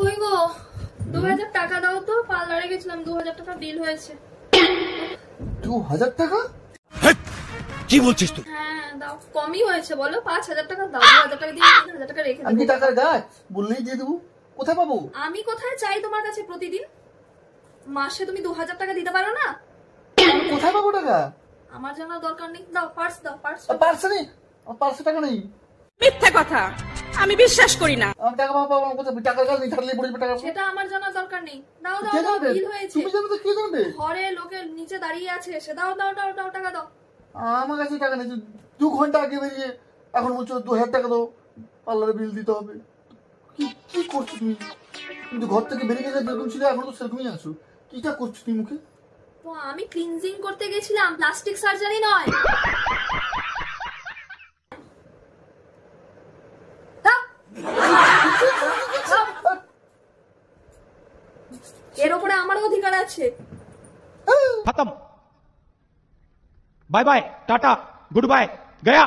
কই গো 2000 টাকা দাও তো, পার্লারে গেছিলাম 2000 টাকা বিল হয়েছে। 2000 টাকা? কি বলছিস তুই? হ্যাঁ দাও, কমই হয়েছে বলো, 5000 টাকা দাও। 2000 টাকা দিয়ে 3000 টাকা রেখে আমি দেবো। টাকার গাছ বললেই দিয়ে দেবো, কোথায় পাবো? আমি কোথায় চাই তোমার কাছে প্রতিদিন? মাসে তুমি 2000 টাকা দিতে পারো না? আমি কোথায় পাবো টাকা? আমার জানার দরকার নেই, দাও পার্স দাও, পার্স। পার্সে নেই, আমার পার্সে টাকা নেই। মিথ্যা কথা, আমি বিশ্বাস করি না। আমি টাকা পাবো কোথায়? টাকার গাছ নেই, থাকলে পড়ে টাকা। সেটা আমার জানার দরকার নেই, দাও দাও কে দাও, জানবে? বিল হয়েছে। তুমি জানো তো কে জানবে? ঘরে লোকের নিচে দাঁড়িয়ে আছে, সে দাও দাও দাও দাও, টাকা দাও। আমার কাছে টাকা নেই, 2 ঘন্টা আগে বেরিয়ে এখন বলছো 2000 টাকা দাও, পার্লারে বিল দিতে হবে। কি কি করছো তুমি? কিন্তু ঘর থেকে বেরিয়ে গেছে যেরকম ছিল এখন তো সেরকমই আছো। কিটা করছো তুমি মুখে? তো আমি ক্লিনজিং করতে গেছিলাম, প্লাস্টিক সার্জারি নয়। দাও। দাও। এর উপরে আমারও অধিকার আছে। खत्म। Bye bye, tata, good bye, गया।